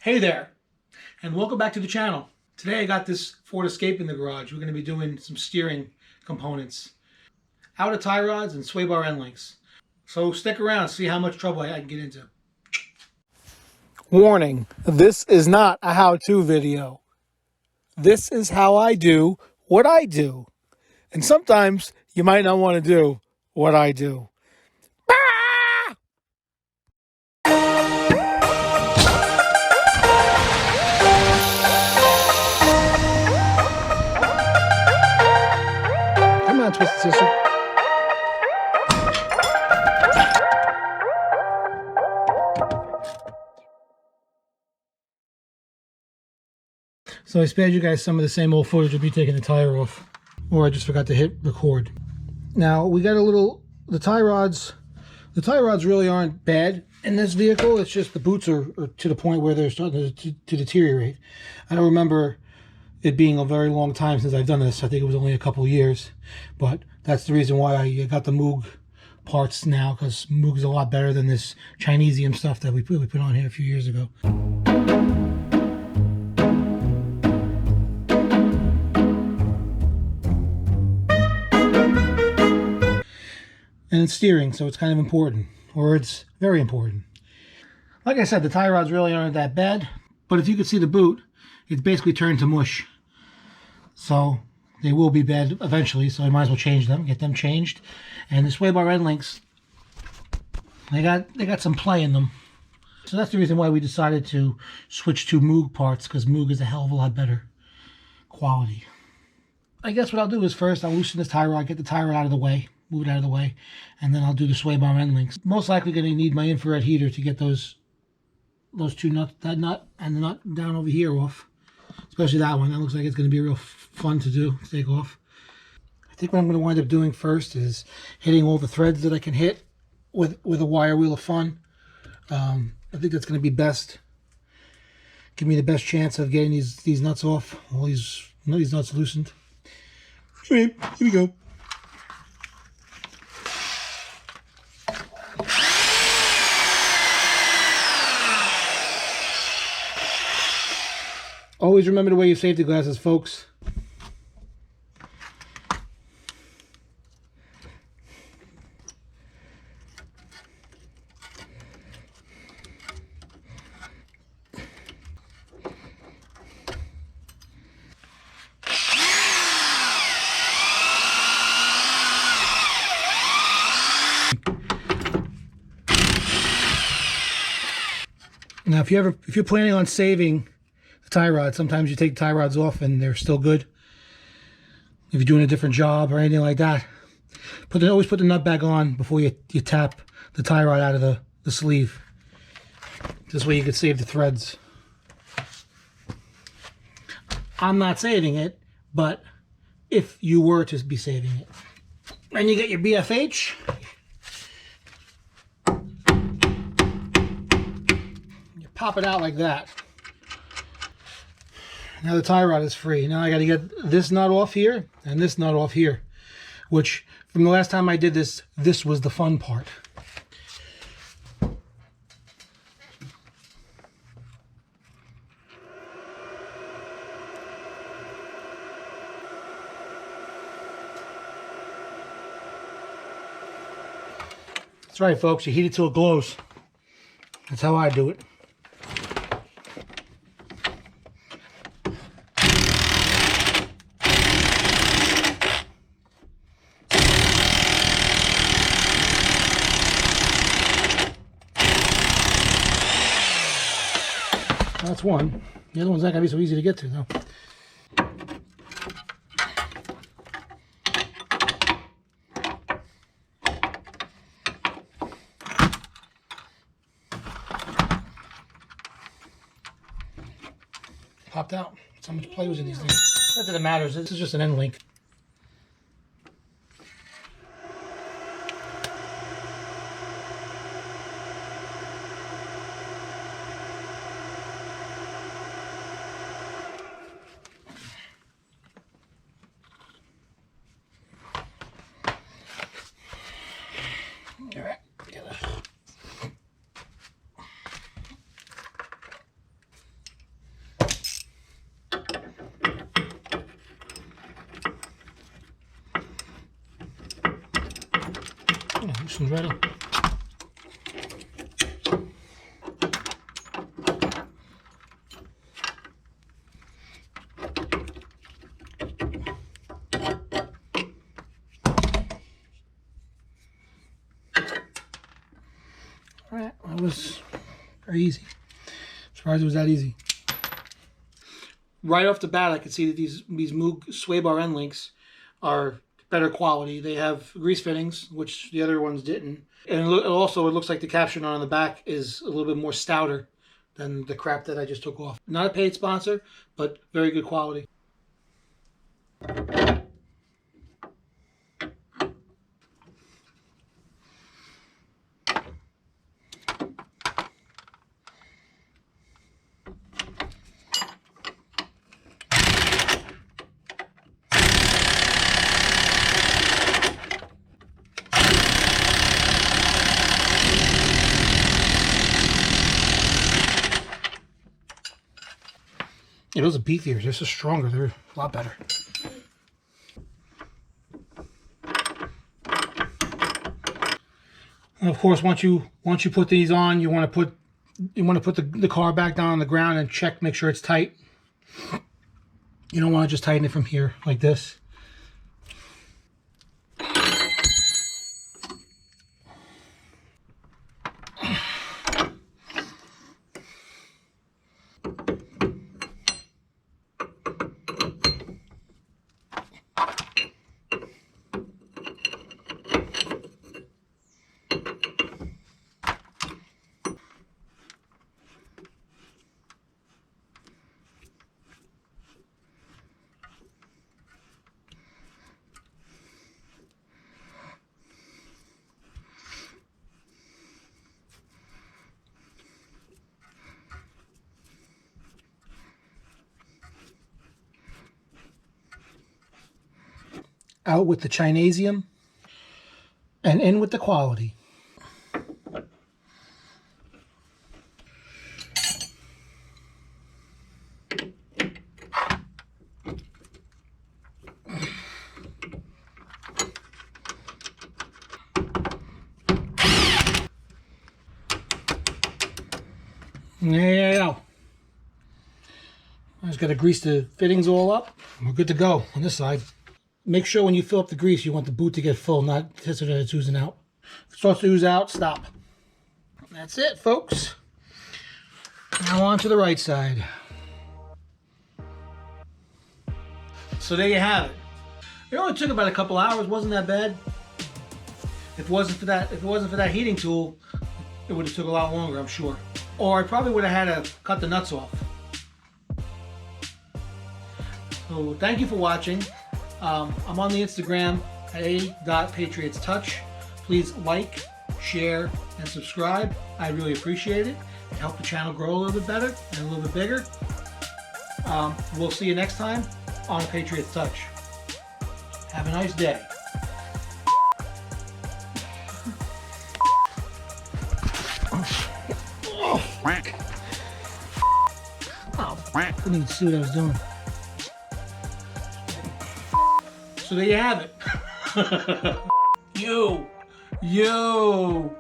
Hey there, and welcome back to the channel. Today I got this Ford Escape in the garage. We're going to be doing some steering components. Outer tie rods and sway bar end links. So stick around, see how much trouble I can get into. Warning, this is not a how-to video. This is how I do what I do. And sometimes you might not want to do what I do. Come on, Twisted Sister. So I spared you guys some of the same old footage of me taking the tire off, or I just forgot to hit record. Now we got the tie rods really aren't bad in this vehicle. It's just the boots are to the point where they're starting to deteriorate. I don't remember it being a very long time since I've done this. I think it was only a couple years, but that's the reason why I got the MOOG parts now, because MOOG is a lot better than this Chinesium stuff that we put on here a few years ago. And it's steering, so it's kind of important, or it's very important. Like I said, the tie rods really aren't that bad, but if you could see the boot, it's basically turned to mush. So they will be bad eventually, so I might as well change them, get them changed. And the sway bar end links, they got some play in them. So that's the reason why we decided to switch to MOOG parts, because MOOG is a hell of a lot better quality. I guess what I'll do is first I'll loosen this tie rod, get the tie rod out of the way, move it out of the way, and then I'll do the sway bar end links. Most likely going to need my infrared heater to get those two nuts, that nut and the nut down over here off. Especially that one. That looks like it's going to be real fun to do, to take off. I think what I'm going to wind up doing first is hitting all the threads that I can hit with a wire wheel of fun. I think that's going to be best. Give me the best chance of getting these nuts off, all these nuts loosened. Here we go. Always remember to wear your safety glasses, folks. Now, if you're planning on saving the tie rods, sometimes you take the tie rods off and they're still good. If you're doing a different job or anything like that, always put the nut back on before you tap the tie rod out of the sleeve. This way you can save the threads. I'm not saving it, but if you were to be saving it. And you get your BFH. Pop it out like that. Now the tie rod is free. Now I got to get this nut off here and this nut off here, which from the last time I did this was the fun part. That's right, folks. You heat it till it glows. That's how I do it. That's one. The other one's not going to be so easy to get to, though. Popped out. That's how much play was in these things. Not that it matters. This is just an end link. This one's ready. Alright, that was very easy. Surprised it was that easy. Right off the bat, I could see that these MOOG sway bar end links are better quality. They have grease fittings, which the other ones didn't. And also, it looks like the caption on the back is a little bit more stouter than the crap that I just took off. Not a paid sponsor, but very good quality. Yeah, those are beefier. They're so stronger. They're a lot better. And of course, once you put these on, you want to put the car back down on the ground and check, make sure it's tight. You don't want to just tighten it from here like this. Out with the Chinesium and in with the quality. There you go. I just got to grease the fittings all up. We're good to go on this side. Make sure when you fill up the grease, you want the boot to get full, not just so that it's oozing out. If it starts to ooze out, stop. That's it, folks. Now on to the right side. So there you have it. It only took about a couple hours. Wasn't that bad. If it wasn't for that heating tool, it would have took a lot longer, I'm sure. Or I probably would have had to cut the nuts off. So thank you for watching. I'm on the Instagram at a.patriotstouch. Please like, share, and subscribe. I really appreciate it. It helps the channel grow a little bit better and a little bit bigger. We'll see you next time on Patriot's Touch. Have a nice day. I couldn't even see what I was doing. So there you have it. You. No.